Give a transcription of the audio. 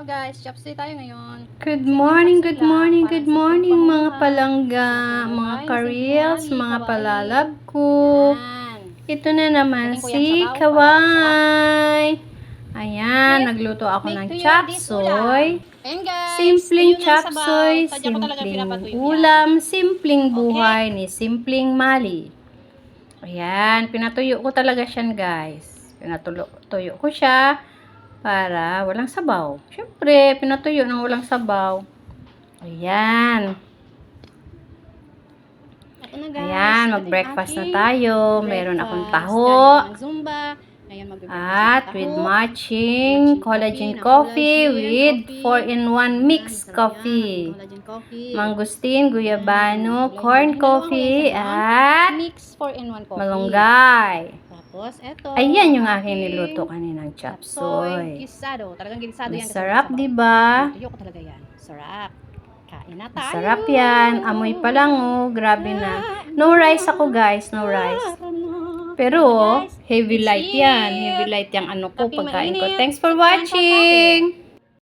guys, chop suey tayo ngayon. Good morning mga palangga, mga Kawain, ka-reels, simple, mga kawain. palalab ko. Yan. Ito na naman Lagyan ko yan si sabaw para Kawai. Ayan, Yes, nagluto ako make ng tuyo chop this suey. ulam. Ayan guys, Simpleng tuyo ng chop sabaw. suey, Sadya ko talaga simpleng pinapatuyo yan. ulam, simpleng buhay ni Simpleng Mali. Ayan, pinatuyo ko talaga siya guys. Pinatuyo ko siya para walang sabaw. Siyempre, pinatuyo ng walang sabaw. Ayan. Ito na guys. Ayan, ito mag-breakfast yung na aking tayo. Meron akong breakfast. taho. Galing ako ng Zumba. Ngayon mag-breakfast At ng with taho. matching collagen na coffee collagen with coffee. 4-in-1 mixed Ayan, sarap coffee. yan. Collagen coffee. Mangustin, guyabano, Ayan, corn dalawa coffee, yan sa at mix 4-in-1 coffee. malunggay. Tapos, eto. Ayan yung aking niluto kaninang chop suey. Gisado. Talagang gisado yan. Masarap, diba? Tuyo ko talaga yan. Sarap. Kain na tayo. Masarap yan. Amoy pa lang, oh. Grabe na. No rice ako, guys. No rice. Pero, heavy light yan. Heavy light yung ano ko, pagkain ko. Thanks for watching!